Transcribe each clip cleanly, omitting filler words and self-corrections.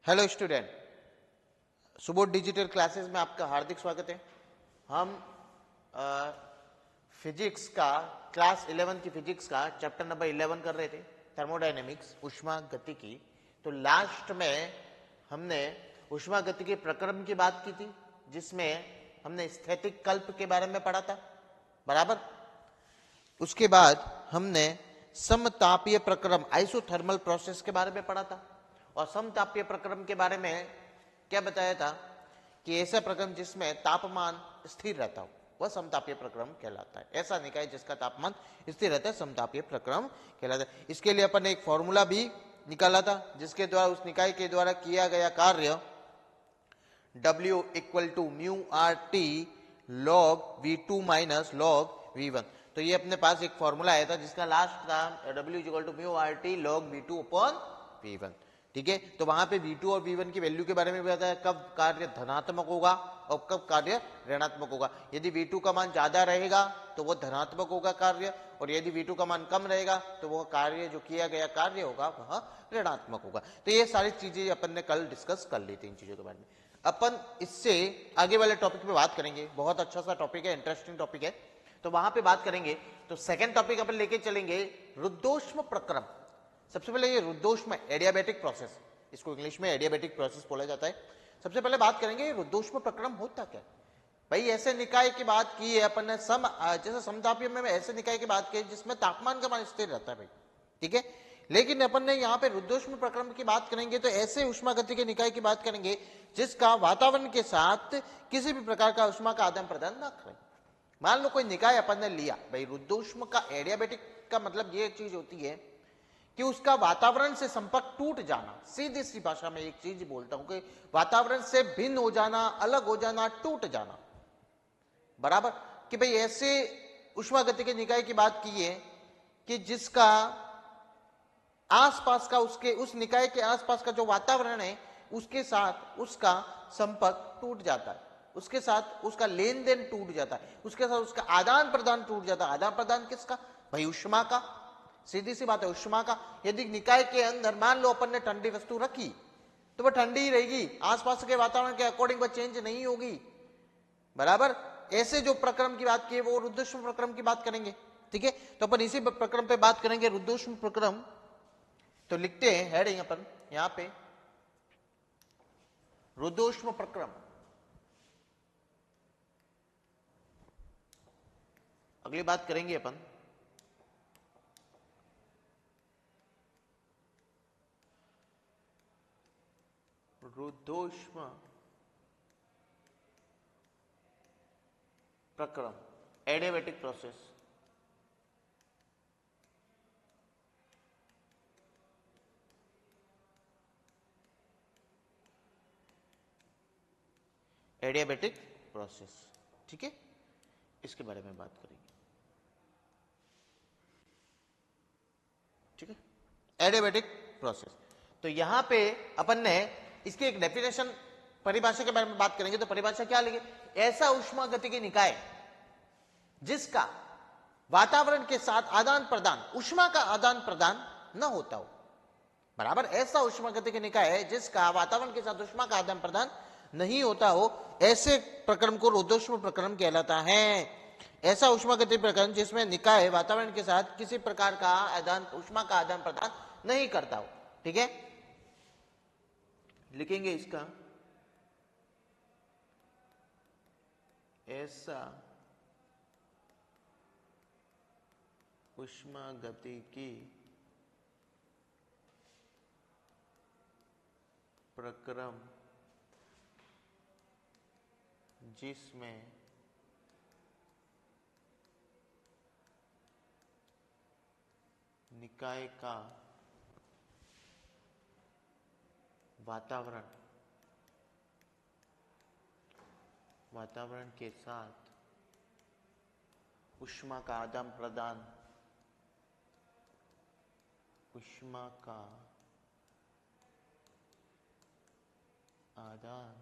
Hello student, Subodh digital classes में आपका हार्दिक स्वागत है। हम फिजिक्स का क्लास 11 की फिजिक्स का चैप्टर नंबर 11 कर रहे थे, थर्मोडायनेमिक्स, उष्मा गतिकी। तो लास्ट में हमने उष्मा गतिकी प्रक्रम की बात की थी, जिसमें हमने स्थैतिक कल्प के बारे में पढ़ा था, बराबर। उसके बाद हमने समतापीय प्रक्रम, आइसोथर्मल प्रोसेस के बारे में पढ़ा था। और समतापीय प्रक्रम के बारे में क्या बताया था कि ऐसा प्रक्रम जिसमें तापमान स्थिर रहता हो वह समतापीय प्रक्रम कहलाता है। ऐसा निकाय जिसका तापमान स्थिर रहता है समतापीय प्रक्रम कहलाता है। इसके लिए अपन ने एक फॉर्मूला भी निकाला था, जिसके द्वारा उस निकाय के द्वारा किया गया कार्य W equal to mu R T log V2 minus log V1। तो ये अपने पास एक फॉर्मूला आया था जिसका लास्ट था W equal to mu R T log V2 upon V1। ठीक है, तो वहां पे V2 और V1 की वैल्यू के बारे में बताया, कब कार्य धनात्मक होगा और कब कार्य ऋणात्मक होगा। यदि V2 का मान ज्यादा रहेगा तो वह धनात्मक होगा कार्य, और यदि V2 का मान कम रहेगा तो वह कार्य, जो किया गया कार्य होगा, वह ऋणात्मक होगा। तो ये सारी चीजें अपन ने कल डिस्कस कर ली थी इन चीजों के बारे में। अपन इससे आगे वाले टॉपिक पे बात करेंगे। बहुत अच्छा सा टॉपिक है, इंटरेस्टिंग टॉपिक है, तो वहां पे बात करेंगे। तो सेकंड टॉपिक अपन लेके चलेंगे रुद्धोष्म प्रक्रम। सबसे पहले ये रुद्धोष्म एडियाबैटिक प्रोसेस, इसको इंग्लिश में एडियाबैटिक प्रोसेस बोला जाता है। सबसे पहले बात करेंगे रुद्धोष्म प्रक्रम होता क्या। भाई ऐसे निकाय की बात की है अपन ने, जैसे समतापीय में ऐसे निकाय की बात की जिसमें तापमान का मान स्थिर रहता है भाई, ठीक है। लेकिन अपन ने यहाँ पे रुद्धोष्म प्रक्रम की बात करेंगे तो ऐसे उष्मागति के निकाय की बात करेंगे जिसका वातावरण के साथ किसी भी प्रकार का उष्मा का आदान प्रदान न करे। मान लो कोई निकाय अपन ने लिया, भाई रुद्धोष्म का एडियाबैटिक का मतलब ये चीज होती है कि उसका वातावरण से संपर्क टूट जाना। सीधी सी भाषा में एक चीज बोलता हूं कि वातावरण से भिन्न हो जाना, अलग हो जाना, टूट जाना, बराबर। कि भाई ऐसे उष्मागति के निकाय की बात की है कि जिसका आसपास का, उसके उस निकाय के आसपास का जो वातावरण है उसके साथ उसका संपर्क टूट जाता है, उसके साथ उसका लेन देन टूट जाता है, उसके साथ उसका आदान प्रदान टूट जाता है। आदान प्रदान किसका भाई? उष्मा का। सीधी सी बात है, उष्मा का। यदि निकाय के अंदर मान लो अपन ने ठंडी वस्तु रखी तो वह ठंडी ही रहेगी, आसपास के वातावरण के अकॉर्डिंग वह चेंज नहीं होगी, बराबर। ऐसे जो प्रक्रम की बात की है वो रुद्धोष्म प्रक्रम की बात करेंगे, ठीक है। तो अपन इसी प्रक्रम पे बात करेंगे, रुद्धोष्म प्रक्रम। तो लिखते हैं हेडिंग अपन यहां पे, रुद्धोष्म प्रक्रम। अगली बात करेंगे अपन रुद्धोष्म प्रक्रम, एडियाबैटिक प्रोसेस। एडियाबैटिक प्रोसेस, ठीक है, इसके बारे में बात करेंगे, ठीक है। एडियाबैटिक प्रोसेस, तो यहां पे अपन ने इसकी एक डेफिनेशन, परिभाषा के बारे में बात करेंगे। तो परिभाषा क्या लिखे? ऐसा उष्मागतिकी निकाय जिसका वातावरण के साथ आदान प्रदान, उष्मा का आदान प्रदान न होता हो, बराबर। ऐसा उष्मागतिकी निकाय है जिसका वातावरण के साथ उष्मा का आदान प्रदान नहीं होता हो, ऐसे प्रक्रम को रुद्धोष्म प्रक्रम कहलाता है। ऐसा उष्मागतिकी प्रक्रम जिसमें निकाय वातावरण के साथ किसी प्रकार का आदान, उष्मा का आदान प्रदान नहीं करता हो, ठीक है। लिखेंगे इसका, ऐसा उष्मागतिकी प्रक्रम जिसमें निकाय का वातावरण के साथ उष्मा का आदान प्रदान, उष्मा का आदान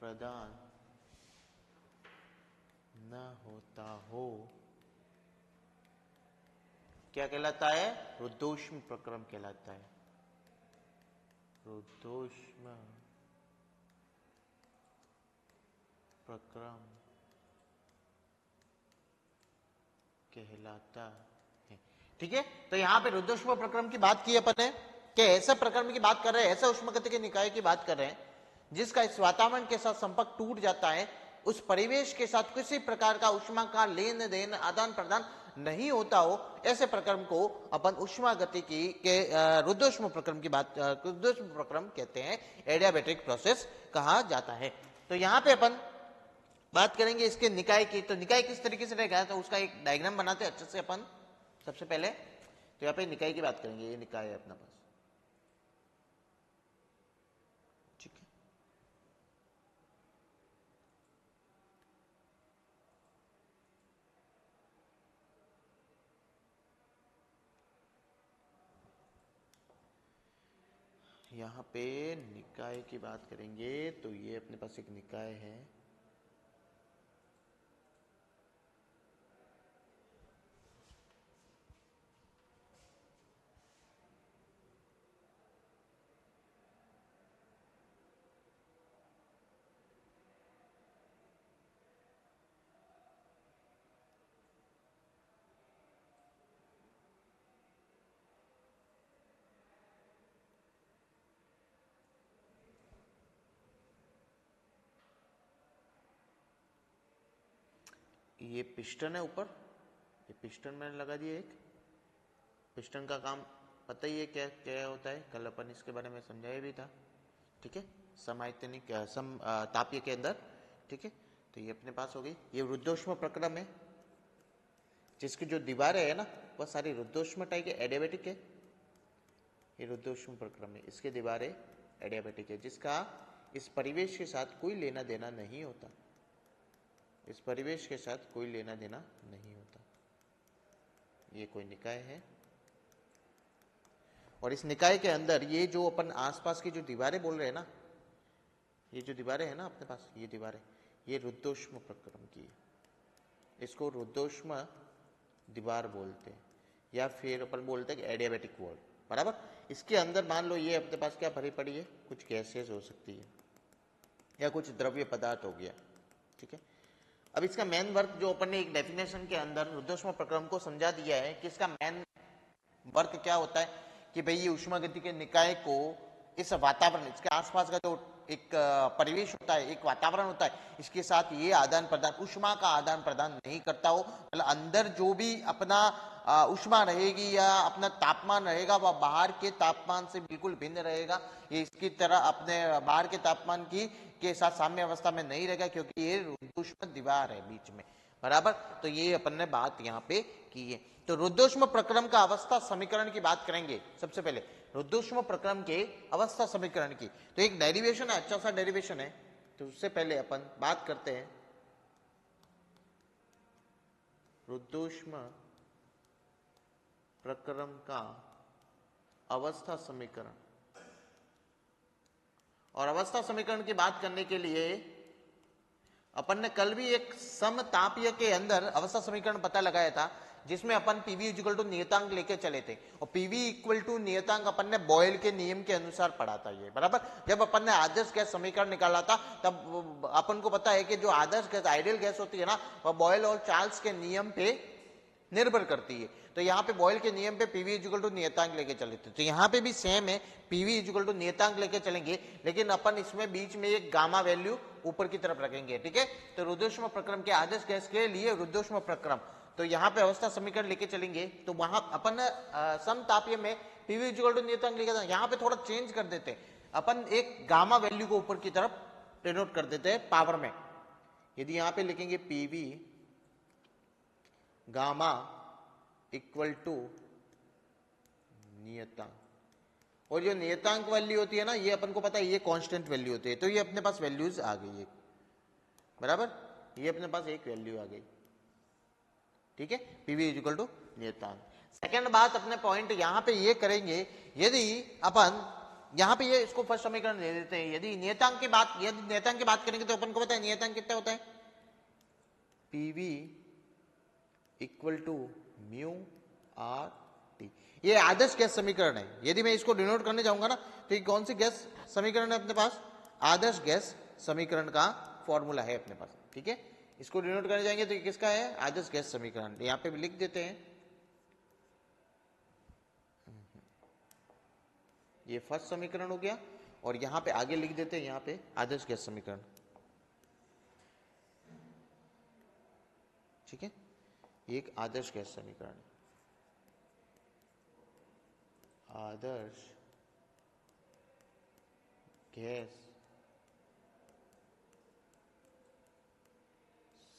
प्रदान न होता हो, क्या कहलाता है? रुद्धोष्म प्रक्रम कहलाता है। रुद्धोष्म प्रक्रम कहलाता है। ठीक है, तो यहां पे रुद्धोष्म प्रक्रम की बात की अपन ने कि ऐसे प्रक्रम की बात कर रहे हैं, ऐसे उष्मागतिकी निकाय की बात कर रहे हैं जिसका इस वातावरण के साथ संपर्क टूट जाता है, उस परिवेश के साथ किसी प्रकार का उष्मा का लेन देन आदान प्रदान नहीं होता हो, ऐसे प्रक्रम को अपन उष्मागतिकी के रुद्धोष्म प्रक्रम की बात रुद्धोष्म प्रक्रम कहते हैं, एडियाबैटिक प्रोसेस कहा जाता है। तो यहां पे अपन बात करेंगे इसके निकाय की। तो निकाय किस तरीके से रहेगा, तो उसका एक डायग्राम बनाते हैं अच्छे से अपन। सबसे पहले तो यहाँ पे निकाय की बात करेंगे, ये निकाय है अपना पास। ठीक है, यहाँ पे निकाय की बात करेंगे तो ये अपने पास एक निकाय है। ये पिस्टन है ऊपर, ये पिस्टन मैंने लगा दिया एक। पिस्टन का काम पता ही है क्या क्या होता है, कल अपन इसके बारे में समझाया भी था। ठीक है, समायतनिक तापीय के अंदर। ठीक है, तो ये अपने पास हो गई। ये रुद्धोष्म प्रक्रम है जिसकी जो दीवारें है ना वह सारी रुद्धोष्म टाइप के एडियाबैटिक है। ये रुद्धोष्म प्रक्रम है, इसके दीवारें एडियाबैटिक है, जिसका इस परिवेश के साथ कोई लेना देना नहीं होता, इस परिवेश के साथ कोई लेना देना नहीं होता। ये कोई निकाय है और इस निकाय के अंदर ये जो अपन आसपास की जो दीवारें बोल रहे हैं ना, ये जो दीवारें हैं ना अपने पास, ये दीवारें ये रुद्धोष्म प्रक्रम की है। इसको रुद्धोष्म दीवार बोलते हैं या फिर अपन बोलते हैं एडियाबैटिक वॉल, बराबर। इसके अंदर मान लो ये अपने पास क्या भरी पड़ी है, कुछ गैसेस हो सकती है या कुछ द्रव्य पदार्थ हो गया। ठीक है, अब इसका मेन वर्क जो अपन ने एक डेफिनेशन के अंदर रुद्धोष्म प्रक्रम को समझा दिया है कि इसका मेन वर्क क्या होता है कि भाई ये उष्मागतिकी निकाय को इस वातावरण, इसके आसपास का जो एक परिवेश होता है, एक वातावरण होता है, इसके साथ ये आदान प्रदान, उष्मा का आदान प्रदान नहीं करता हो। मतलब अंदर जो भी अपना उष्मा रहेगी या अपना तापमान रहेगा वह बाहर के तापमान से बिल्कुल भिन्न रहेगा। ये इसकी तरह अपने बाहर के तापमान की के साथ साम्य अवस्था में नहीं रहेगा, क्योंकि ये रुद्धोष्म दीवार है बीच में, बराबर। तो ये अपन ने बात यहाँ पे की है। तो रुद्धोष्म प्रक्रम का अवस्था समीकरण की बात करेंगे सबसे पहले, रुद्धोष्म प्रक्रम के अवस्था समीकरण की। तो एक डेरिवेशन है, अच्छा सा डेरिवेशन है। तो उससे पहले अपन बात करते हैं रुद्धोष्म प्रक्रम का अवस्था समीकरण। और अवस्था समीकरण की बात करने के लिए अपन ने कल भी एक समतापीय के अंदर अवस्था समीकरण पता लगाया था, जिसमें अपन पीवी इक्वल टू नियतांक लेके चले थे। और पीवी इक्वल टू नियतांक अपन ने बॉयल के नियम के अनुसार पढ़ा था ये, बराबर। जब अपन ने आदर्श गैस समीकरण निकाला था तब अपन को पता है कि जो आदर्श गैस, आइडियल गैस होती है ना, वह बॉयल और चार्ल्स के नियम पे निर्भर करती है। तो यहाँ पे बॉयल के नियम पे पीवी इक्वल टू नियतांक लेके चले थे। तो यहाँ पे भी सेम है, पीवी इक्वल टू नियतांक लेके चलेंगे, लेकिन अपन इसमें बीच में एक गामा वैल्यू ऊपर की तरफ रखेंगे। ठीक है, तो रुद्धोष्म प्रक्रम के आदर्श गैस के लिए रुद्धोष्म प्रक्रम, तो यहाँ पे अवस्था समीकरण लेके चलेंगे। तो वहां अपन समतापीय में पीवी इक्वल टू नियतांक लेके, यहाँ पे थोड़ा चेंज कर देते हैं, अपन एक गामा वैल्यू को ऊपर की तरफ डिनोट कर देते हैं पावर में। यदि यहाँ पे लिखेंगे पीवी गामा इक्वल टू नियतांक, और जो नियतांक वैल्यू होती है ना, ये अपन को पता है ये कांस्टेंट वैल्यू होती है। तो ये अपने पास वैल्यूज आ गई है, बराबर। ये अपने पास एक वैल्यू आ गई। ठीक है, पीवी इक्वल टू नियतांक। सेकंड बात अपने पॉइंट यहां पे ये करेंगे, यदि अपन यहां पे ये इसको फर्स्ट समीकरण दे देते हैं, यदि नियतांक की बात करेंगे तो अपन को पता है नियतांक कितना होता है, PV equal to mu R T. ये आदर्श गैस समीकरण है। यदि मैं इसको डिनोट करने जाऊंगा ना तो ये कौन सी गैस समीकरण है अपने पास? आदर्श गैस समीकरण का फॉर्मूला है अपने पास, ठीक है। इसको डिनोट करने जाएंगे तो ये किसका है? आदर्श गैस समीकरण। यहां पे भी लिख देते हैं, ये फर्स्ट समीकरण हो गया और यहां पे आगे लिख देते हैं, यहां पे आदर्श गैस समीकरण, ठीक है। ये एक आदर्श गैस समीकरण है, आदर्श गैस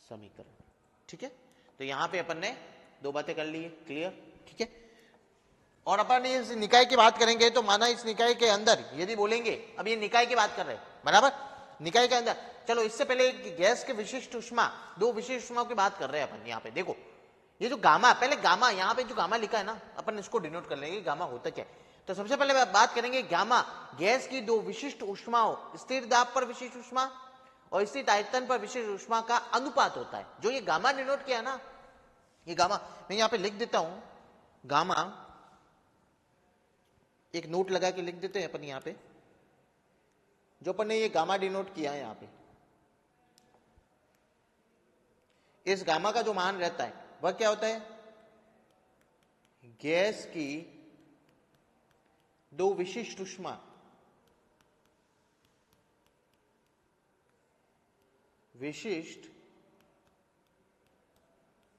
समीकरण, ठीक है। तो यहां पे अपन ने दो बातें कर ली है, क्लियर, ठीक है। और अपन इस निकाय की बात करेंगे तो माना इस निकाय के अंदर यदि बोलेंगे, अब ये निकाय की बात कर रहे हैं, बराबर, निकाय के अंदर। चलो इससे पहले गैस के विशिष्ट उष्मा, दो विशिष्ट उष्माओं की बात कर रहे हैं अपन। यहाँ पे देखो ये जो गामा, पहले गामा, यहाँ पे जो गामा लिखा है ना, अपन इसको डिनोट कर लेंगे गामा होता क्या है। तो सबसे पहले बात करेंगे गामा, गैस की दो विशिष्ट उष्माओं, स्थिर दाब पर विशिष्ट उष्मा और स्थिर आयतन पर विशिष्ट उष्मा का अनुपात होता है। जो ये गामा डिनोट किया ना, ये गामा मैं यहाँ पे लिख देता हूं, गामा एक नोट लगा के लिख देते हैं अपन यहां पे, जो अपन ने ये गामा डिनोट किया है यहां पे। इस गामा का जो मान रहता है वह क्या होता है? गैस की दो विशिष्ट उष्मा, विशिष्ट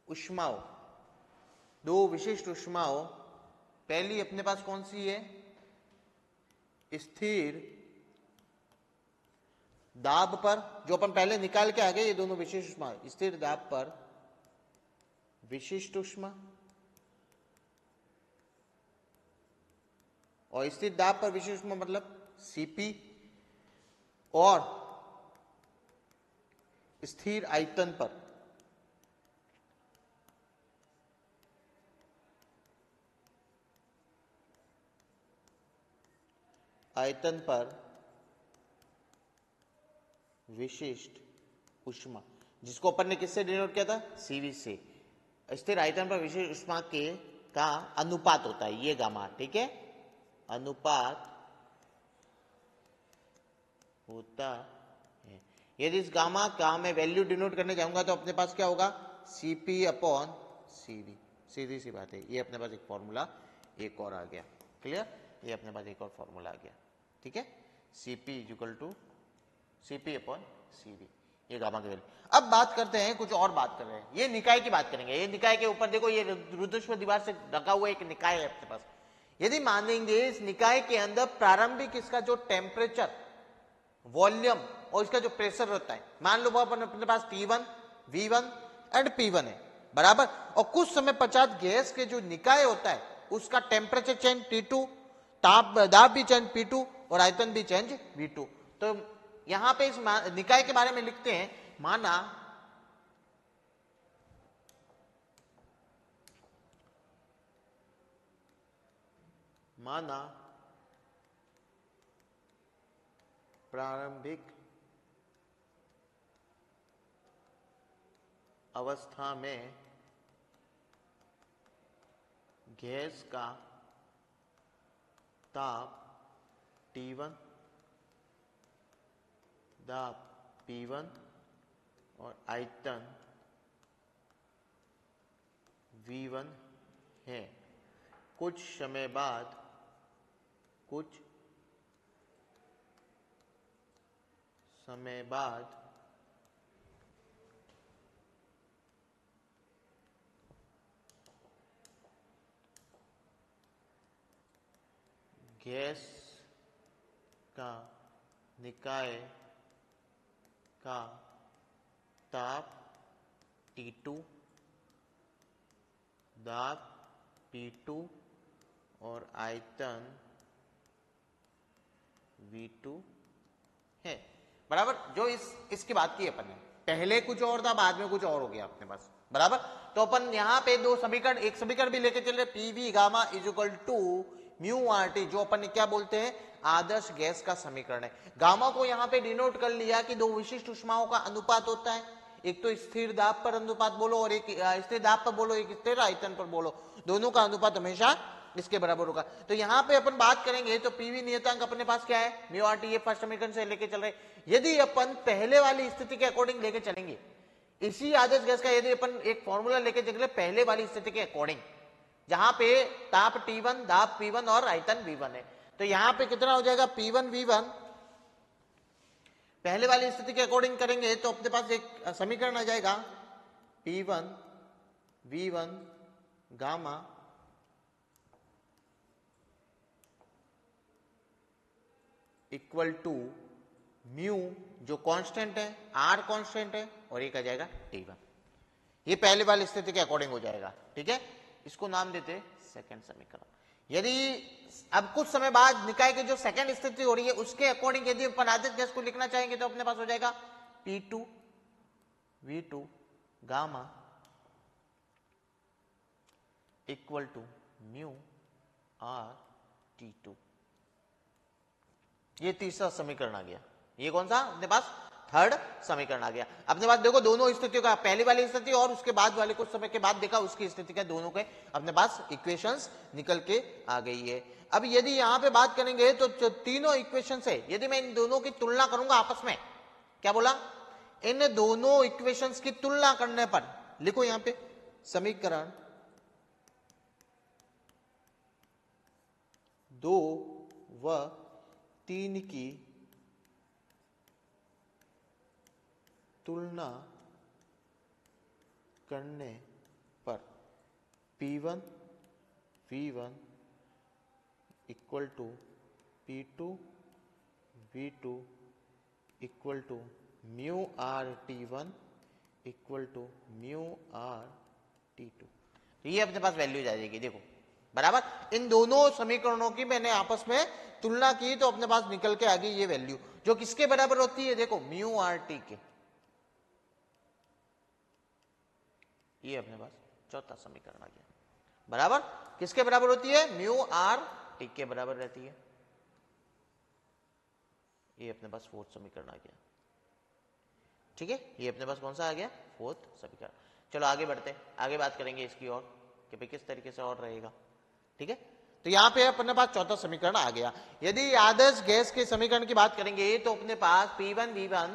उष्माओं, दो विशिष्ट उष्माओं, पहली अपने पास कौन सी है? स्थिर दाब पर, जो अपन पहले निकाल के आ गए, ये दोनों विशिष्ट उष्मा, स्थिर दाब पर विशिष्ट उष्मा और स्थिर दाब पर विशिष्ट उष्मा मतलब सीपी, और स्थिर आयतन पर विशिष्ट उष्मा, जिसको अपन ने किससे डिनोट किया था? सीवी से। स्थिर आयतन पर विशिष्ट उष्मा के का अनुपात होता है ये गामा, ठीक है, अनुपात होता है। यदि इस गामा का मैं वैल्यू डिनोट करने जाऊंगा तो अपने पास क्या होगा? सीपी अपॉन सीवी, सीधी सी बात है। ये अपने पास एक फॉर्मूला एक और आ गया, क्लियर, ये अपने पास एक और फॉर्मूला आ गया, ठीक है। CP equal to CP upon CV, ये गामा की वैल्यू। अब बात करते हैं, कुछ और बात कर रहे हैं, ये निकाय की बात करेंगे। ये निकाय के ऊपर देखो, ये रुद्रश्व दीवार से ढका हुआ एक निकाय है अपने पास। यदि मानेंगे इस निकाय के अंदर प्रारंभिक इसका जो टेम्परेचर, वॉल्यूम और इसका जो प्रेशर रहता है, मान लो अपने पास T1, V1 एंड P1 है, बराबर, और कुछ समय पश्चात गैस के जो निकाय होता है उसका टेम्परेचर चेंज T2, दाब भी चेंज P2 और आयतन भी चेंज V2। तो यहां पे इस निकाय के बारे में लिखते हैं, माना प्रारंभिक अवस्था में गैस का ताप T1, दाब P1 और आयतन V1 है। कुछ समय बाद गैस का निकाय का ताप T2, दाब P2 और आयतन V2 है, बराबर। जो इसकी बात की अपन ने, पहले कुछ और था, बाद में कुछ और हो गया अपने पास, बराबर। तो अपन यहां पे दो समीकरण, एक समीकरण भी लेके चल रहे, PV gamma is equal to mu RT, जो अपन ने क्या बोलते हैं? आदर्श गैस का समीकरण है। गामा को यहां पे डिनोट कर लिया कि दो विशिष्ट उष्माओं का अनुपात होता है, एक तो स्थिर दाब पर अनुपात बोलो और एक स्थिर दाब पर बोलो, एक स्थिर आयतन पर बोलो, दोनों का अनुपात हमेशा इसके बराबर होगा। तो यहां पे अपन बात करेंगे तो पीवी नियतांक अपने पास क्या है, म्यू आर टी, ये फर्स्ट समीकरण से लेके चल रहे। यदि अपन पहले वाली स्थिति के अकॉर्डिंग लेके चलेंगे, इसी आदर्श गैस का यदि अपन एक फॉर्मूला लेके चले पहले वाली स्थिति के अकॉर्डिंग, जहां पे ताप T1, दाब P1 और आयतन V1 है, तो यहां पे कितना हो जाएगा P1 V1, पहले वाली स्थिति के अकॉर्डिंग करेंगे तो अपने पास एक समीकरण आ जाएगा P1 V1 gamma equal to mu, जो कांस्टेंट है, आर कांस्टेंट है, और एक आ जाएगा T1। ये पहले वाली स्थिति के अकॉर्डिंग हो जाएगा, ठीक है। इसको नाम देते सेकंड समीकरण। यदि अब कुछ समय बाद निकाय की जो सेकंड स्थिति हो रही है उसके अकॉर्डिंग यदि अपन आदर्श गैस को लिखना चाहेंगे तो अपने पास हो जाएगा P2 V2 gamma equal to mu R T2। ये तीसरा समीकरण आ गया। ये कौन सा अपने पास, थर्ड समीकरण आ गया। अपने पास देखो दोनों स्थितियों का, पहली वाली स्थिति और उसके बाद वाले कुछ समय के बाद देखा उसकी स्थिति का, दोनों के अपने पास इक्वेशंस निकल के आ गई है। अब यदि यहां पे बात करेंगे तो तीनों इक्वेशन से यदि मैं इन दोनों की तुलना करूंगा आपस में, क्या बोला, इन दोनों इक्वेशंस की तुलना करने पर लिखो यहां पे समीकरण 2 व 3 की तुलना करने पर P1 V1 equal to P2 V2 equal to mu R T1 equal to mu R T2। ये अपने पास वैल्यू आ जाएगी, देखो बराबर। इन दोनों समीकरणों की मैंने आपस में तुलना की तो अपने पास निकल के आ गई ये वैल्यू, जो किसके बराबर होती है, देखो म्यू आर टी के। ये अपने पास चौथा समीकरण आ गया, बराबर किसके बराबर होती है, म्यू आर टी के बराबर रहती है। ये अपने पास फोर्थ समीकरण आ गया, ठीक है। ये अपने पास कौन सा आ गया, फोर्थ समीकरण। चलो आगे बढ़ते हैं, आगे बात करेंगे इसकी और कि भाई किस तरीके से और रहेगा, ठीक है। तो यहां पे अपने पास चौथा समीकरण आ गया। यदि आदर्श गैस के समीकरण की बात करेंगे तो अपने पास P1 V1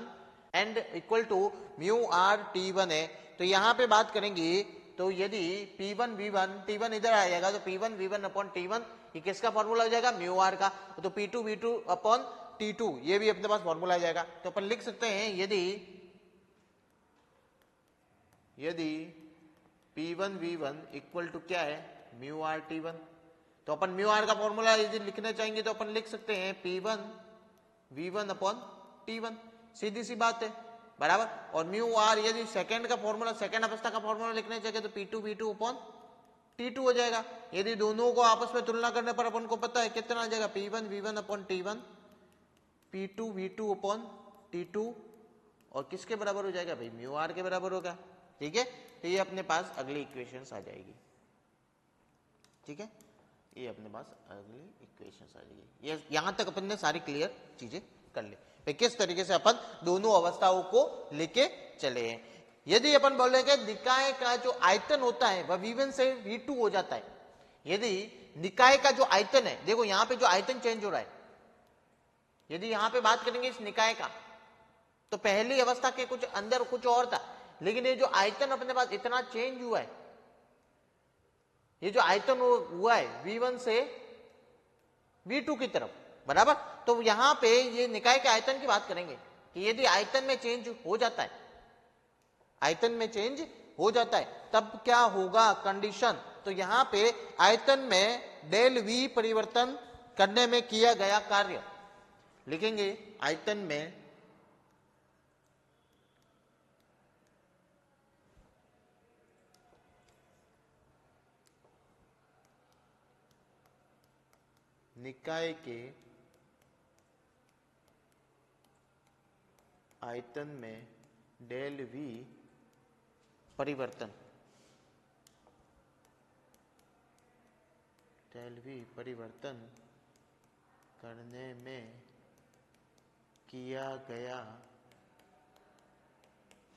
and equal to mu R T1 है। तो यहां पे बात करेंगे तो यदि P1 V1, T1 इधर आ जाएगा तो P1 V1 अपॉन T1, ये किसका फॉर्मूला हो जाएगा, म्यू आर का। तो P2 V2 अपॉन T2, ये भी अपने पास फॉर्मूला आ जाएगा। तो अपन लिख सकते हैं यदि P1 V1 इक्वल टू क्या है, म्यू आर T1, तो अपन म्यू आर का फॉर्मूला यदि लिखना चाहेंगे तो अपन लिख सकते हैं P1 V1 अपॉन T1, सीधी सी बात है, बराबर। और म्यू आर यदि सेकंड का फॉर्मूला, सेकंड अवस्था का फॉर्मूला लिखना चाहिए तो P2 V2 अपॉन T2 हो जाएगा। यदि दोनों को आपस में तुलना करने पर अपन को पता है कितना आ जाएगा, P1 V1 upon T1, P2 V2 upon T2, और किसके बराबर हो जाएगा भाई, म्यू आर के बराबर होगा, ठीक है। तो ये अपने पास अगली इक्वेशंस आ जाएगी, ठीक है। ये अपने पास अगली इक्वेशंस आ जाएगी। ये यहां तक अपन ने सारी क्लियर चीजें कर ली, भाई किस तरीके से अपन दोनों अवस्थाओं को लेके चले हैं। यदि अपन बोलेंगे निकाय का जो आयतन होता है वह V1 से V2 हो जाता है। यदि निकाय का जो आयतन है, देखो यहां पे जो आयतन चेंज हो रहा है, यदि यहां पे बात करेंगे इस निकाय का, तो पहली अवस्था के कुछ अंदर कुछ और था, लेकिन ये जो आयतन अपने पास इतना चेंज हुआ है, ये जो आयतन हुआ है V1 से V2 की तरफ, बराबर। तो यहां पे ये निकाय के आयतन की बात करेंगे कि यदि आयतन में चेंज हो जाता है, आयतन में चेंज हो जाता है तब क्या होगा कंडीशन, तो यहां पे आयतन में डेल V परिवर्तन करने में किया गया कार्य लिखेंगे, आयतन में निकाय के आयतन में डेल V परिवर्तन, डेल V परिवर्तन करने में किया गया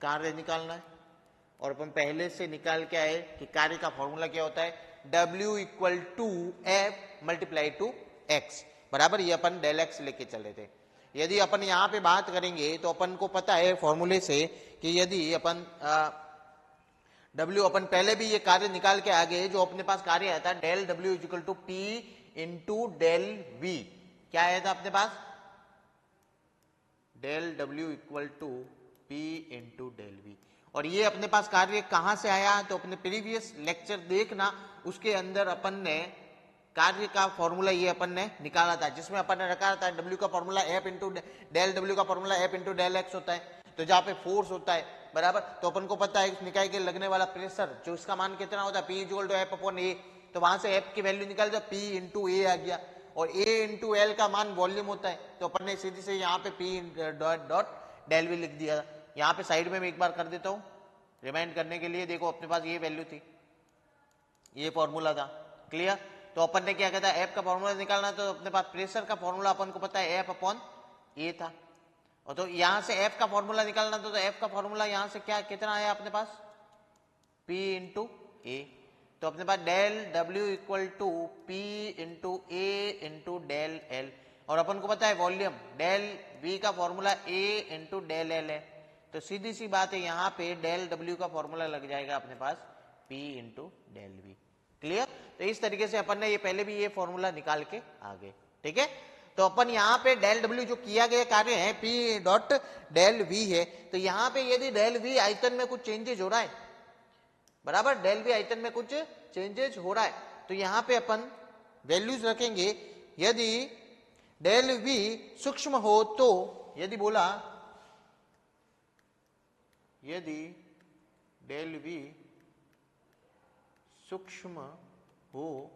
कार्य निकालना है। और अपन पहले से निकाल के आए कि कार्य का फॉर्मूला क्या होता है, W equal to F multiply to x, बराबर। ये अपन डेल एक्स लेके चले थे। यदि अपन यहां पे बात करेंगे तो अपन को पता है फॉर्मूले से कि यदि अपन W अपन पहले भी ये कार्य निकाल के आगे जो अपने पास कार्य आया था del W equal to P into del V, क्या आया था अपने पास? Del W equal to P into del V। और ये अपने पास कार्य कहां से आया? तो अपने प्रीवियस लेक्चर देखना, उसके अंदर अपन ने कार्य का फॉर्मूला ये अपन ने निकाला था, जिसमें अपन ने रखा था W का formula F into del W का formula F into del x होता है। तो जहां पे फोर्स होता है, बराबर, तो अपन को पता है इस निकाय के लगने वाला प्रेशर जो इसका मान कितना होता है P equal to F upon A. तो वहां से F की वैल्यू निकाल दो, P इंटू ए आ गया, और A इंटू एल का मान वॉल्यूम होता है। तो अपन ने सीधी से यहाँ पे P डॉट डेल वी लिख दिया। यहाँ पे साइड में मैं एक बार कर देता हूँ रिमाइंड करने के लिए। देखो अपने पास ये वैल्यू थी, ये फॉर्मूला था, क्लियर। तो अपन ने क्या कहता है एफ का फॉर्मूला निकालना, तो अपने पास प्रेशर का फॉर्मूला अपन को पता है एफ अपॉन ए था, और तो यहां से एफ का फॉर्मूला निकालना था, तो एफ का फॉर्मूला यहां से क्या कितना आया अपने पास? P into A. तो अपने पास del W equal to P into A into del L, और अपन को पता है वॉल्यूम डेल V का formula A into del L है। तो सीधी सी बात है यहाँ पे डेल W का फॉर्मूला लग जाएगा अपने पास P into del V, clear. तो इस तरीके से अपन ने ये पहले भी ये फॉर्मूला निकाल के आ गए, ठीक है। तो अपन यहाँ पे डेल W जो किया गया कार्य है P डॉट डेल V है, तो यहाँ पे यदि डेल V आयतन में कुछ चेंजेज हो रहा है, बराबर, डेल V आयतन में कुछ चेंजेज हो रहा है, तो यहाँ पे अपन वैल्यूज रखेंगे। यदि डेल V सूक्ष्म हो तो, यदि बोला यदि डेल V सूक्ष्म हो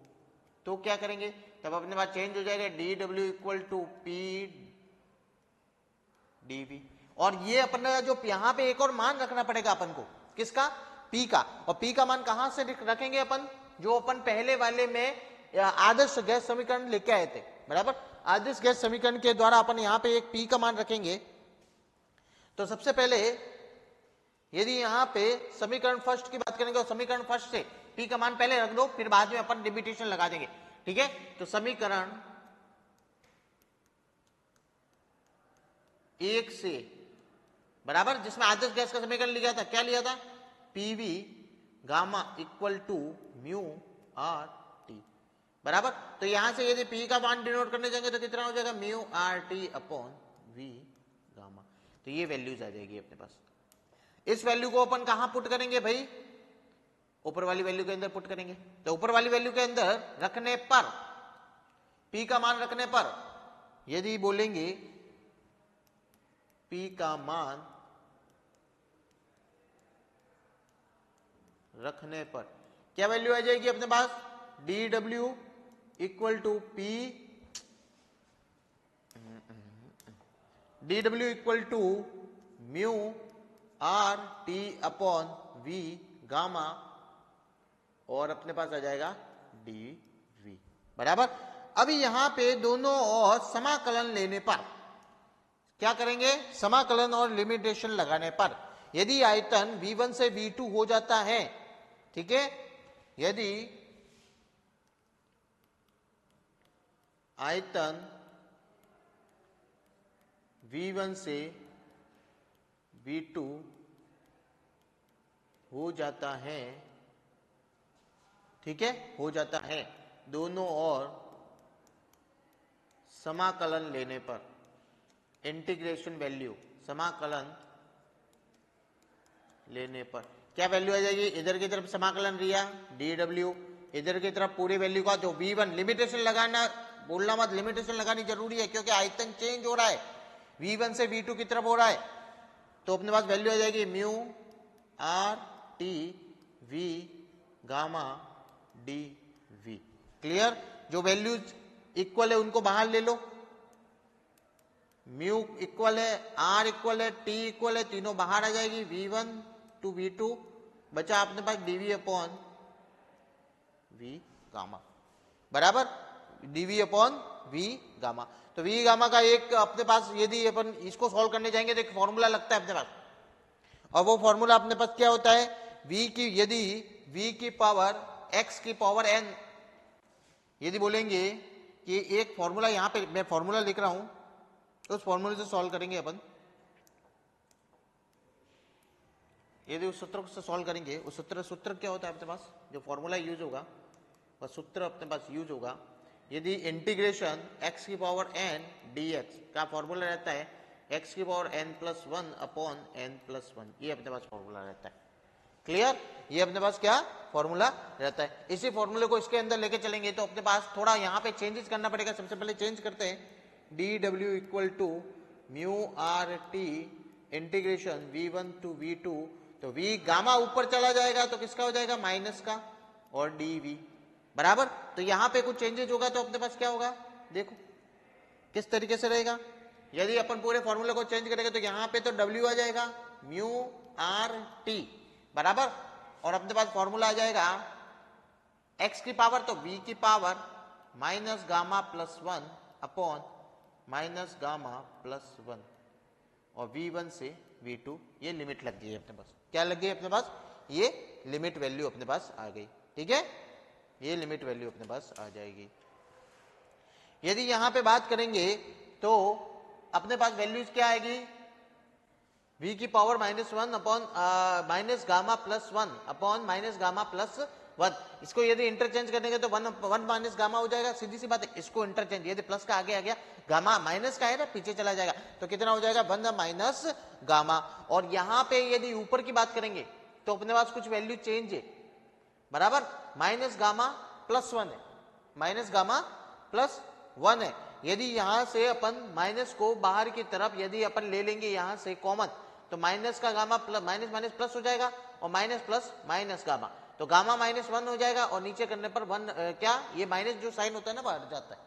तो क्या करेंगे? तब अपने पास चेंज हो जाएगा dW equal to P dV। और ये अपन जो यहां पे एक और मान रखना पड़ेगा अपन को, किसका? P का। और P का मान कहां से रखेंगे अपन? जो अपन पहले वाले में आदर्श गैस समीकरण लेके आए थे, बराबर। आदर्श गैस समीकरण के द्वारा अपन यहां पे एक P का मान रखेंगे। तो सबसे पहले यदि यहां पे समीकरण फर्स्ट की बात करेंगे, और समीकरण फर्स्ट से P का मान पहले रख दो, फिर बाद में अपन लिमिटेशन लगा देंगे, ठीक है। तो समीकरण एक से, बराबर, जिसमें आदर्श गैस का समीकरण लिया था, क्या लिया था? PV gamma equal to mu R T, बराबर। तो यहां से यदि P का मान डिनोट करने जाएंगे तो कितना हो जाएगा? Mu R T upon V gamma. तो ये वैल्यूज आ जाएगी अपने पास। इस वैल्यू को अपन कहां पुट करेंगे भाई? ऊपर वाली वैल्यू के अंदर पुट करेंगे। तो ऊपर वाली वैल्यू के अंदर रखने पर, P का मान रखने पर, यदि बोलेंगे P का मान रखने पर क्या वैल्यू आ जाएगी अपने पास? dW equal to P, dW equal to mu R T upon V gamma, और अपने पास आ जाएगा dV, बराबर। अभी यहां पे दोनों और समाकलन लेने पर क्या करेंगे? समाकलन और लिमिटेशन लगाने पर यदि आयतन V1 से V2 हो जाता है, ठीक है, यदि आयतन V1 से V2 हो जाता है, ठीक है, हो जाता है, दोनों और समाकलन लेने पर, इंटीग्रेशन वैल्यू, समाकलन लेने पर क्या वैल्यू आ जाएगी? इधर की तरफ समाकलन लिया dW, इधर की तरफ पूरी वैल्यू का जो V1, लिमिटेशन लगाना, बोलना मत, लिमिटेशन लगानी जरूरी है क्योंकि आयतन चेंज हो रहा है, V1 से V2 की तरफ हो रहा है। तो अपने पास वैल्यू आ जाएगी mu R T V gamma dV, clear. जो वैल्यूज इक्वल है उनको बाहर ले लो, म्यू इक्वल है, आर इक्वल है, टी इक्वल है, तीनों बाहर आ जाएगी, V1 टू V2, बचा अपने पास dV अपॉन V गामा, बराबर, dV अपॉन V गामा। तो V गामा का एक अपने पास, यदि अपन इसको सॉल्व करने जाएंगे तो एक फॉर्मूला लगता है अपने पास, और वो फॉर्मूला अपने पास क्या होता है? V की, यदि V की पावर x की पावर n, यदि बोलेंगे कि एक फॉर्मूला, यहां पे मैं फॉर्मूला लिख रहा हूं, तो उस फॉर्मूले से सॉल्व करेंगे अपन। यदि उस सूत्र से सॉल्व करेंगे, उस सूत्र क्या होता है अपने पास, जो फॉर्मूला यूज होगा वह सूत्र अपने पास यूज होगा। यदि इंटीग्रेशन x की पावर n dx का फॉर्मूला रहता है x की power n plus 1 upon n plus 1, ये अपने पास फॉर्मूला रहता है। क्लियर, ये अपने पास क्या फॉर्मूला रहता है। इसी फॉर्मूले को इसके अंदर लेके चलेंगे तो अपने पास थोड़ा यहाँ पे चेंजेस करना पड़ेगा। सबसे पहले चेंज करते हैं, dw equal to mu R T integration v1 to v2, तो v गामा ऊपर चला जाएगा तो किसका हो जाएगा, माइनस का, और dv बराबर। तो यहां पे कुछ चेंजेस होगा तो अपने पास क्या होगा, देखो किस तरीके से रहेगा। यदि अपन पूरे फॉर्मूले को चेंज करेंगे तो यहां पे तो w आ जाएगा म्यू आर टी बराबर, और अपने पास फॉर्मूला आ जाएगा x की पावर तो v की power minus gamma plus 1 upon minus gamma plus 1, और v1 से v2, ये लिमिट लग गई है अपने पास। क्या लग गई अपने पास, ये लिमिट वैल्यू अपने पास आ गई। ठीक है, ये लिमिट वैल्यू अपने पास आ जाएगी। यदि यहां पे बात करेंगे तो अपने पास वैल्यूज क्या आएगी, v की power minus 1 upon minus gamma plus 1 upon minus gamma plus 1। इसको यदि इंटरचेंज करेंगे तो 1 माइनस गामा हो जाएगा, सीधी सी बात है। इसको इंटरचेंज, यदि प्लस का आगे आ गया, गामा माइनस का है ना, पीछे चला जाएगा, तो कितना हो जाएगा, 1 माइनस गामा। और यहां पे यदि ऊपर की बात करेंगे तो अपने पास कुछ वैल्यू चेंज है बराबर, माइनस गामा प्लस 1 है, माइनस गामा प्लस 1 है। यदि यहां से अपन माइनस को बाहर की तरफ यदि अपन ले लेंगे यहां से कॉमन, तो माइनस का gamma plus minus minus plus हो जाएगा, और माइनस प्लस माइनस गामा, तो गामा माइनस 1 हो जाएगा, और नीचे करने पर 1 क्या, ये माइनस जो साइन होता है ना बाहर जाता है।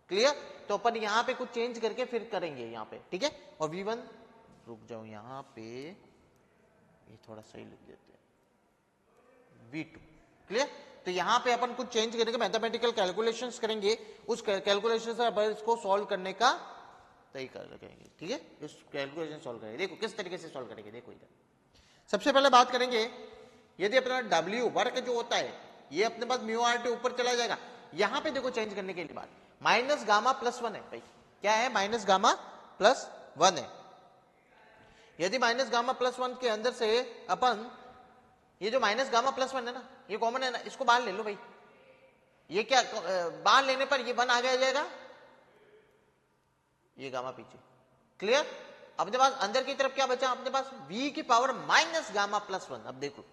क्लियर, तो अपन यहाँ पे कुछ चेंज करके फिर करेंगे यहाँ पे। ठीक है, और v1, रुक जाओ यहाँ पे, ये थोड़ा सही लिख देते हैं, v2। क्लियर, तो यहाँ पे अपन कुछ चेंज करेंगे, मैथमेटिकल कैलकुलेशंस करेंगे, उस कैलकुलेशन से अपन इसको सॉल्व करने का तरीका लगाएंगे। ठीक है, इस कैलकुलेशन सॉल्व करेंगे, देखो किस तरीके से सॉल्व करेंगे। देखो इधर सबसे पहले बात करेंगे, यदि अपना W वर्क जो होता है ये अपने पास म्यू आर टी ऊपर चला जाएगा। यहां पे देखो चेंज करने के लिए बात, माइनस गामा प्लस 1 है भाई, क्या है, माइनस गामा प्लस 1 है। यदि माइनस गामा प्लस 1 के अंदर से अपन ये जो माइनस गामा प्लस 1 है ना, ये कॉमन है ना, इसको बाहर ले लो भाई। ये क्या, बाहर लेने पर ये 1 आगे आ जाएगा, ये गामा पीछे। क्लियर, अपने पास अंदर की तरफ क्या बचा, अपने पास v की पावर माइनस गामा प्लस 1। अब देखो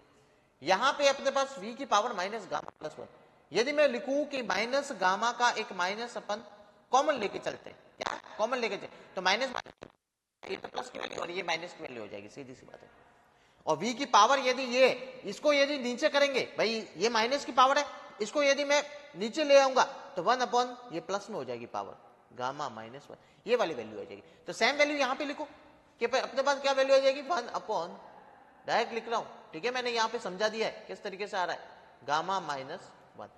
यहां पे अपने पास v की पावर माइनस गामा प्लस 1, यदि मैं लिखूं कि माइनस गामा का एक माइनस अपन कॉमन लेके चलते हैं, क्या कॉमन लेके चलते, तो माइनस ये तो प्लस की वैल्यू और ये माइनस की वैल्यू हो जाएगी, सीधी सी बात है। और v की पावर यदि ये, इसको यदि नीचे करेंगे भाई, ये माइनस की पावर है, इसको यदि मैं नीचे ले आऊंगा तो 1 अपॉन ये प्लस में हो जाएगी पावर, गामा माइनस 1, ये वाली वैल्यू आ जाएगी। तो सेम वैल्यू यहां पे लिखो कि अपने पास क्या वैल्यू आ जाएगी, 1 अपॉन, डायरेक्ट लिख रहा हूं, ठीक है, मैंने यहां पे समझा दिया है किस तरीके से आ रहा है, गामा माइनस 1।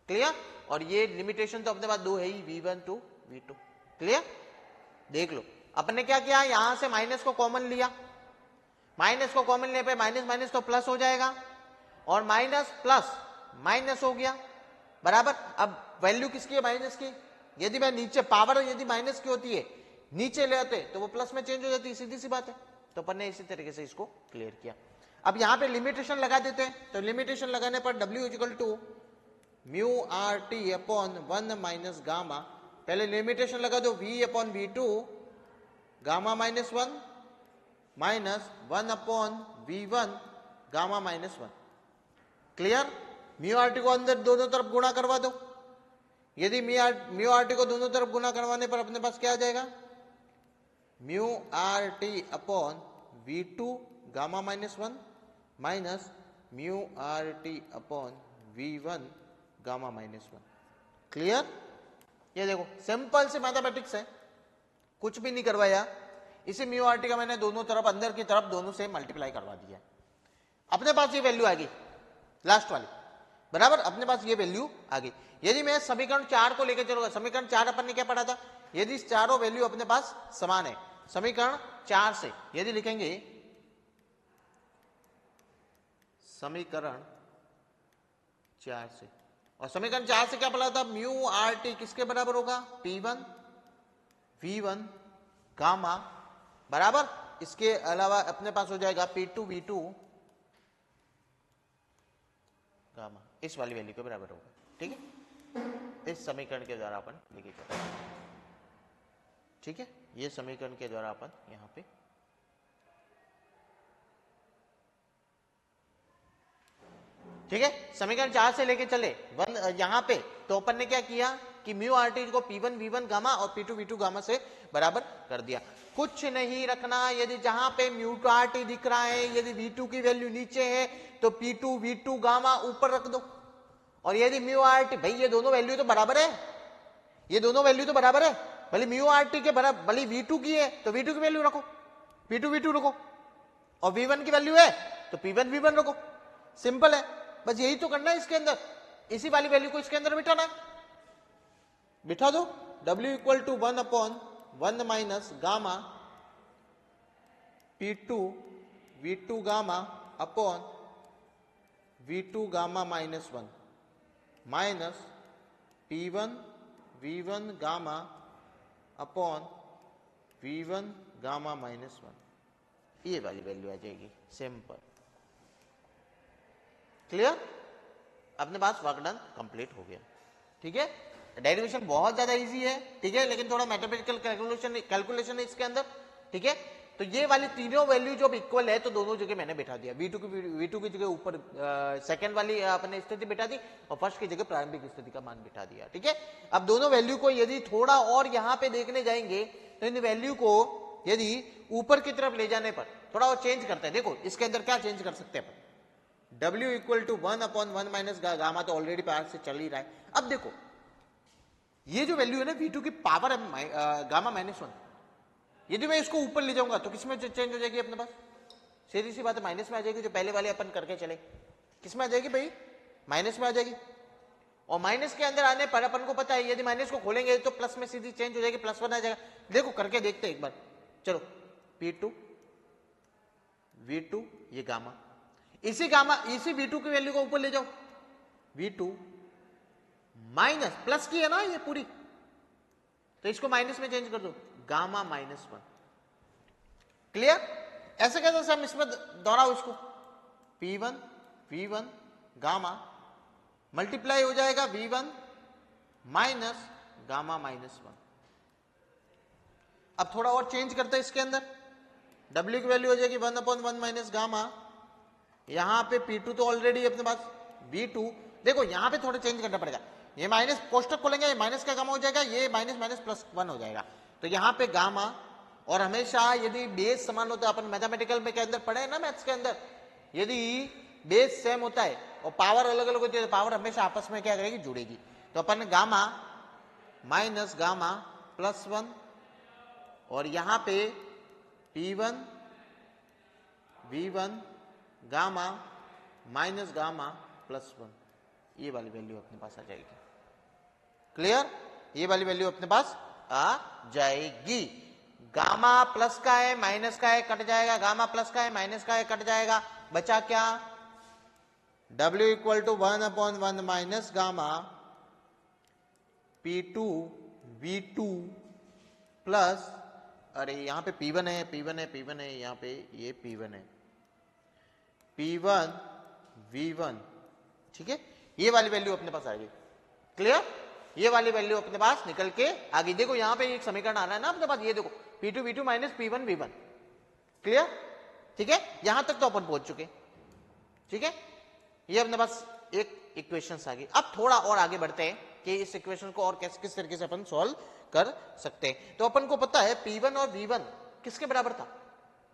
क्लियर, और ये लिमिटेशन तो अपने पास दो है ही, v1 टू v2। क्लियर, देख लो अपने क्या किया, यहां से माइनस को कॉमन लिया, माइनस को कॉमन लेने पे माइनस माइनस तो प्लस हो जाएगा, और माइनस प्लस माइनस हो गया बराबर। अब वैल्यू किसकी है, माइनस की, यदि मैं नीचे पावर यदि माइनस की होती है नीचे ले आते तो वो प्लस में चेंज हो जाती है, सीधी सी बात है। तो अपन ने इसी तरीके से इसको क्लियर किया। अब यहां पे लिमिटेशन लगा देते हैं, तो लिमिटेशन लगाने पर W equal to mu R T upon 1 minus gamma, पहले लिमिटेशन लगा दो, v upon v2 gamma minus 1 minus 1 upon v1 gamma minus 1। Clear, mu R T को अंदर दोनों तरफ गुणा करवा दो, यदि म्यू आर टी को दोनों तरफ गुणा करवाने पर अपने पास क्या आ जाएगा, mu R T upon v2 gamma minus 1 minus mu R T upon v1 gamma minus 1। Clear, ये देखो सिंपल से मैथमेटिक्स है, कुछ भी नहीं करवाया, इसी म्यू आर टी का मैंने दोनों तरफ अंदर की तरफ दोनों से मल्टीप्लाई करवा दिया, अपने पास ये वैल्यू आ गई लास्ट वाली बराबर, अपने पास ये वैल्यू आ गई। यदि मैं समीकरण 4 को लेकर चलूंगा, समीकरण 4 अपन ने क्या पढ़ा था, यदि चारों वैल्यू अपने पास समान है, समीकरण 4 से यदि लिखेंगे, समीकरण 4 से, और समीकरण 4 से क्या पढ़ा था, म्यू आर टी किसके बराबर होगा, P1 V1 गामा बराबर, इसके अलावा अपने पास हो जाएगा P2 V2 गामा, इस वाली वैल्यू के बराबर होगा। ठीक है, इस समीकरण के द्वारा अपन लिखे जाते हैं। ठीक है, ये समीकरण के द्वारा अपन यहां पे ठीक है, समीकरण 4 से लेके चले यहां पे, तो अपन ने क्या किया कि म्यू आर टी को P1 V1 गामा और P2 V2 गामा से बराबर कर दिया। कुछ नहीं रखना, यदि जहां पे म्यू आर टी दिख रहा है, यदि V2 की वैल्यू नीचे है तो P2 V2 गामा ऊपर रख दो, और यदि म्यू आर टी, भाई ये दोनों वैल्यू तो बराबर है, ये दोनों वैल्यू तो बराबर है, भले म्यू आर टी के बराबर, भले V2 की है तो V2 की वैल्यू रखो, P2 V2 रखो, और V1 की वैल्यू है तो P1 V1 रखो। सिंपल है, बस यही तो करना है इसके अंदर, इसी वाली वैल्यू को इसके अंदर बिठाना है, बिठा दो। W equal to 1/1 minus gamma P2 V2 gamma upon V2 gamma -1 minus P1 V1 gamma upon V1 gamma -1, ये वाली वैल्यू आ जाएगी। सिंपल, क्लियर, अपने पास वर्क डन कंप्लीट हो गया। ठीक है, डेरिवेशन बहुत ज्यादा इजी है, ठीक है, लेकिन थोड़ा मैथमेटिकल कैलकुलेशन है इसके अंदर। ठीक है, तो ये वाली तीनों वैल्यू जब इक्वल है तो दोनों जगह मैंने बिठा दिया, V2 की जगह ऊपर सेकंड वाली अपने स्थिति बिठा दी और फर्स्ट की जगह प्रारंभिक स्थिति का मान बिठा दिया। ठीक है, अब दोनों वैल्यू को यदि थोड़ा और यहां पे देखने जाएंगे तो इन वैल्यू को यदि ऊपर की तरफ ले जाने पर थोड़ा और चेंज करते हैं। देखो इसके अंदर क्या चेंज कर सकते हैं अपन, W equal to 1/1 minus gamma तो ऑलरेडी पावर से चल ही रहा है। अब देखो ये जो वैल्यू है ना V2 की पावर है गामा -1, यदि मैं इसको ऊपर ले जाऊंगा तो किसमें चेंज हो जाएगी अपने पास, सीधी सी बात है माइनस में आ जाएगी। जो पहले वाले अपन करके चले किसमें आ जाएगी भाई, माइनस में आ जाएगी, और माइनस के अंदर आने पर अपन को पता है यदि माइनस को खोलेंगे तो प्लस में सीधी चेंज हो जाएगी, +1 आ जाएगा। देखो करके देखते हैं एक बार, चलो P2 V2 ये गामा, इसी V2 की वैल्यू को ऊपर ले जाओ, V2 माइनस प्लस की है ना ये पूरी, तो इसको माइनस में चेंज कर दो, गामा -1। क्लियर, ऐसे कैसे हम इसमें दोहराओ इसको, P1 V1 गामा मल्टीप्लाई हो जाएगा V1 माइनस गामा -1। अब थोड़ा और चेंज करते हैं इसके अंदर, W की वैल्यू हो जाएगी 1/1 माइनस गामा, यहां पे P2 तो ऑलरेडी अपने पास, V2 देखो यहां पे थोड़ा चेंज करना पड़ेगा, ये माइनस कोष्टक खोलेंगे, ये माइनस का गामा हो जाएगा, ये माइनस माइनस +1 हो जाएगा, तो यहां पे गामा, और हमेशा यदि बेस समान होता है, अपन मैथमेटिकल में के अंदर पढ़े हैं ना मैथ्स के अंदर, यदि बेस सेम होता है और पावर अलग अलग होती है तो पावर हमेशा आपस में क्या करेगी, जुड़ेगी। तो अपन गामा माइनस गामा +1, और यहां पे P1 V1 gamma minus gamma +1, ये वाली वैल्यू अपने पास आ जाएगी। क्लियर, ये वाली वैल्यू अपने पास आ जाएगी। गामा प्लस का है माइनस का है कट जाएगा, गामा प्लस का है माइनस का है कट जाएगा, बचा क्या, W equal to 1/1 minus gamma P2 V2 plus, अरे यहां पे P1 है P1 है यहां पे ये P1 है, P1 V1। ठीक है, ये वाली वैल्यू अपने पास आ गई। क्लियर, ये वाली वैल्यू अपने पास निकल के आ गई। देखो यहां पे एक समीकरण आ रहा है ना अपने पास, ये देखो P2 V2 minus P1 V1। Clear, ठीक है, यहां तक तो अपन पहुंच चुके। ठीक है, ये अपने पास एक इक्वेशन आ गई। अब थोड़ा और आगे बढ़ते हैं कि इस इक्वेशन को और किस तरीके से अपन सॉल्व कर सकते हैं। तो अपन को पता है P1 और V1 किसके बराबर था,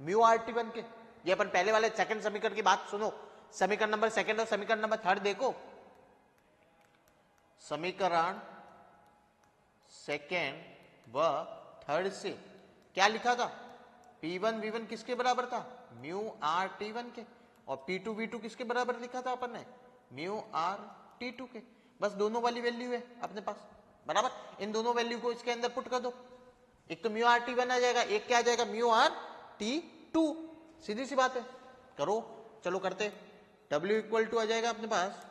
म्यू RT1 के। ये अपन पहले वाले सेकंड समीकरण की बात सुनो, समीकरण नंबर सेकंड और समीकरण नंबर थर्ड देखो। समीकरण सेकंड व थर्ड से क्या लिखा था, P1 V1 किसके बराबर था, म्यू RT1 के, और P2 V2 किसके बराबर लिखा था अपन ने, म्यू RT2 के। बस दोनों वाली वैल्यू है अपने पास बराबर, इन दोनों वैल्यू को इसके अंदर पुट कर दो, एक तो म्यू RT1 आ जाएगा, एक क्या आ जाएगा, म्यू RT2। सीधी सी बात है, करो, चलो करते। W इक्वल टू आ जाएगा अपने पास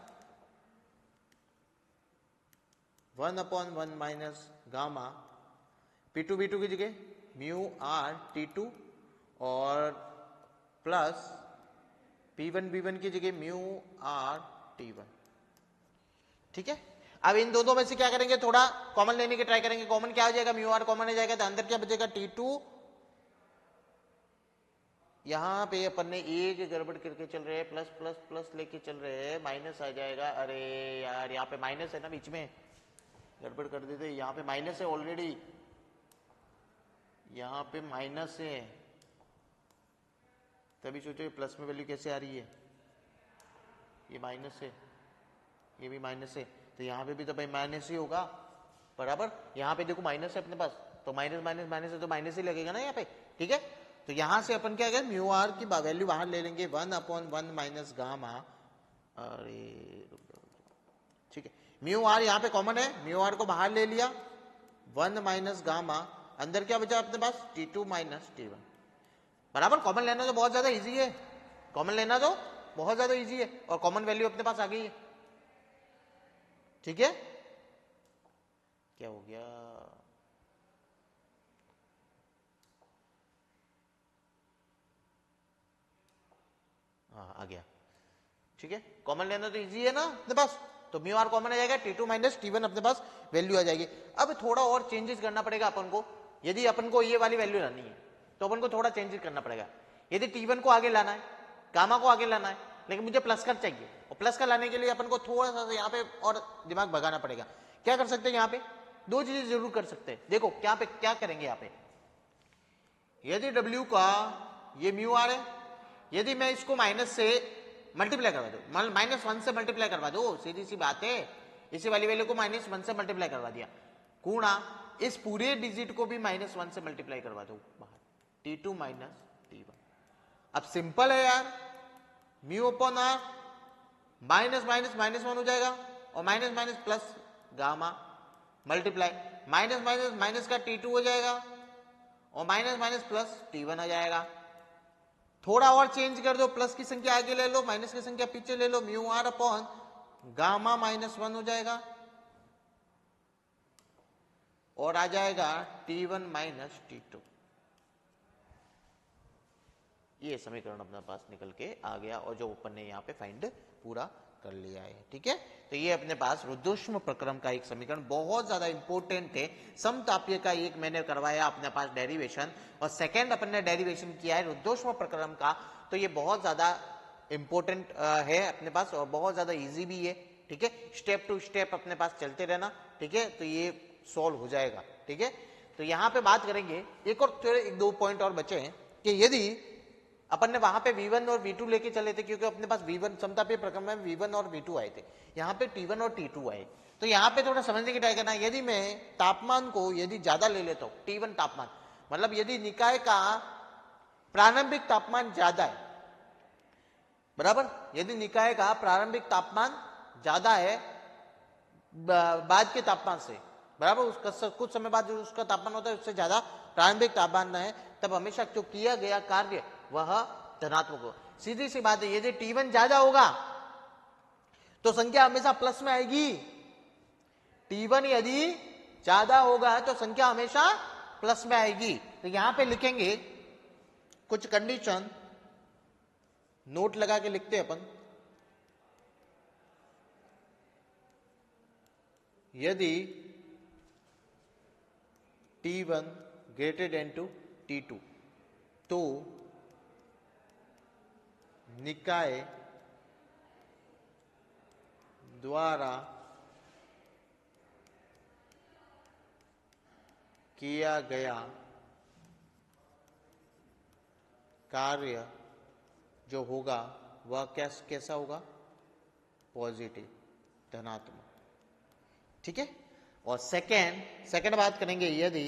1/1 माइनस गामा P2 V2 की जगह म्यू आर T2 और प्लस P1 V1 की जगह म्यू आर T1। ठीक है, अब इन दोनों में से क्या करेंगे, थोड़ा कॉमन लेने की ट्राई करेंगे। कॉमन क्या हो जाएगा, म्यू आर कॉमन हो जाएगा तो अंदर क्या बचेगा, T2। यहां पे अपन ने एक गड़बड़ करके चल रहे हैं, प्लस प्लस प्लस लेके चल रहे हैं, माइनस आ जाएगा। अरे यार यहाँ पे माइनस है ना, बीच में गड़बड़ कर देते। यहाँ पे माइनस है ऑलरेडी, यहाँ पे माइनस है, तभी सोचो प्लस में वैल्यू कैसे आ रही है। ये माइनस है, ये भी माइनस है, तो यहाँ पे भी तो भाई माइनस ही होगा बराबर। यहाँ पे देखो माइनस है अपने पास, तो माइनस माइनस माइनस है तो माइनस ही लगेगा ना यहाँ पे। ठीक है, तो यहां से अपन क्या करें, म्यू आर की वैल्यू बाहर ले लेंगे, 1/1 माइनस गामा। अरे ठीक है, म्यू आर यहाँ पे कॉमन है, म्यू आर को बाहर ले लिया, 1 माइनस गामा, अंदर क्या बचा अपने पास, T2 माइनस T1 बराबर। कॉमन लेना तो बहुत ज्यादा इजी है, कॉमन लेना तो बहुत ज्यादा इजी है, और कॉमन वैल्यू अपने पास आ गई है। ठीक है, क्या हो गया, हाँ आ गया। ठीक है, कॉमन लेना तो इजी है ना अपने पास, तो म्यू आर कॉमन आ जाएगा, T2 माइनस T1 अपने पास वैल्यू आ जाएगी। अब थोड़ा और चेंजेस करना पड़ेगा अपन को, यदि अपन को ये वाली वैल्यू लानी है तो अपन को थोड़ा चेंजेस करना पड़ेगा। यदि T1 को आगे लाना है, गामा को आगे लाना है, लेकिन मुझे प्लस का चाहिए, और प्लस का लाने के लिए अपन को थोड़ा सा यहाँ पे और दिमाग भगाना पड़ेगा। क्या कर सकते हैं यहाँ पे, दो चीजें जरूर कर सकते हैं। देखो क्या पे क्या करेंगे यहाँ पे, यदि W का ये म्यू आर है, यदि मैं इसको माइनस से मल्टीप्लाई करवा दो, -1 से मल्टीप्लाई करवा दो, सीधी सी बात है, इसी वाली वैल्यू को -1 से मल्टीप्लाई करवा दिया, गुणा इस पूरे डिजिट को भी -1 से मल्टीप्लाई करवा दो बाहर, T2 माइनस T1। अब सिंपल है यार, mu upon R, minus minus minus 1 हो जाएगा, और minus minus plus gamma multiply, minus minus minus का T2 हो जाएगा, और माइनस माइनस प्लस T1 आ जाएगा। थोड़ा और चेंज कर दो, प्लस की संख्या आगे ले लो, माइनस की संख्या पीछे ले लो, म्यू आर अपॉन गामा -1 हो जाएगा, और आ जाएगा T1 माइनस T2। ये समीकरण अपने पास निकल के आ गया, और जो अपन ने यहाँ पे फाइंड पूरा कर लिया है। ठीक है, तो ये अपने पास रुद्धोष्म प्रक्रम का एक समीकरण बहुत ज्यादा इंपॉर्टेंट है। समतापीय का एक मैंने करवाया अपने पास डेरिवेशन, और सेकंड अपन ने डेरिवेशन किया है रुद्धोष्म प्रक्रम का, तो ये बहुत ज्यादा इंपॉर्टेंट है अपने पास, और बहुत ज्यादा इजी भी है। ठीक है, स्टेप टू स्टेप अपने पास चलते रहना। ठीक है, तो ये सॉल्व हो जाएगा। ठीक है, तो यहाँ पे बात करेंगे, एक और थोड़े एक दो पॉइंट और बचे हैं कि यदि अपन ने वहां पे V1 और V2 लेके चले थे, क्योंकि अपने पास V1 समतापीय प्रक्रम में V1 और V2 आए थे, यहाँ पे T1 और T2 आए, तो यहाँ पे थोड़ा समझने की ट्राई करना। यदि मैं तापमान को यदि ज्यादा ले लेता हूँ, T1 तापमान, मतलब यदि निकाय का प्रारंभिक तापमान ज्यादा है बराबर, यदि निकाय का प्रारंभिक तापमान ज्यादा है बाद के तापमान से बराबर, उसका कुछ समय बाद जो उसका तापमान होता है उससे ज्यादा प्रारंभिक तापमान है, तब हमेशा जो किया गया कार्य वह धनात्मक हो। सीधी सी बात है, यदि T1 ज्यादा होगा तो संख्या हमेशा प्लस में आएगी। T1 यदि ज्यादा होगा तो संख्या हमेशा प्लस में आएगी। तो यहां पे लिखेंगे कुछ कंडीशन, नोट लगा के लिखते हैं अपन, यदि T1 greater than to T2 तो निकाय द्वारा किया गया कार्य जो होगा वह कैसा होगा, पॉजिटिव, धनात्मक। ठीक है, और सेकेंड बात करेंगे, यदि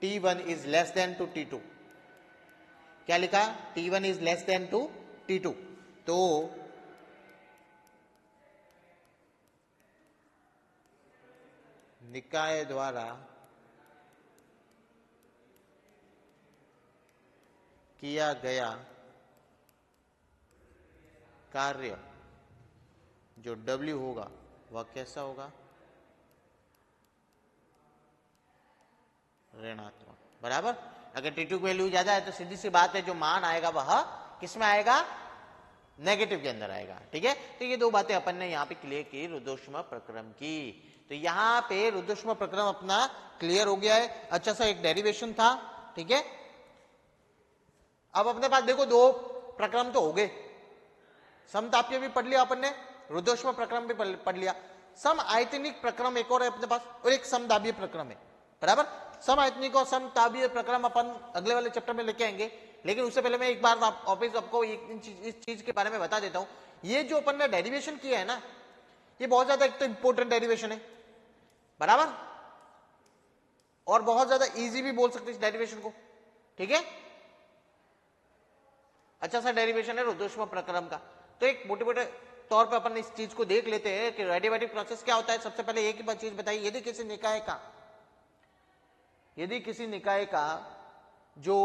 T1 is less than to T2, क्या लिखा, T1 is less than to T2, तो निकाय द्वारा किया गया कार्य जो W होगा वह कैसा होगा? ऋणात्मक। बराबर। अगर T2 की वैल्यू ज्यादा है तो सीधी सी बात है जो मान आएगा वह किसमें आएगा? नेगेटिव के अंदर आएगा। ठीक है, तो ये दो बातें अपन ने यहाँ पे क्लियर की रुद्धोष्म प्रक्रम की। तो यहाँ पे रुद्धोष्म प्रक्रम अपना क्लियर हो गया है। अच्छा सा एक डेरिवेशन था। ठीक है, अब अपने पास देखो दो प्रक्रम तो हो गए, समतापीय भी पढ़ लिया अपन ने, रुद्धोष्म प्रक्रम भी पढ़ लिया, सम आयतनिक प्रक्रम एक और है अपने पास और एक समतापीय प्रक्रम है। बराबर। सम आयतनिक और समतापीय प्रक्रम अपन अगले वाले चैप्टर में लेके आएंगे, लेकिन उससे पहले मैं एक बार आपको इस चीज के बारे में बता देता हूं। ये जो अपन ने डेरिवेशन किया है ना, ये बहुत ज्यादा एक तो इंपॉर्टेंट डेरिवेशन है। बराबर। और बहुत ज्यादा इजी भी बोल सकते इस डेरिवेशन को। ठीक है, अच्छा सा डेरिवेशन है रुद्धोष्म प्रक्रम का। तो एक मोटे मोटे तौर पे अपन इस चीज को देख लेते हैं कि एडियाबैटिक प्रोसेस क्या होता है। सबसे पहले एक ही चीज बताइए, यदि किसी निकाय का जो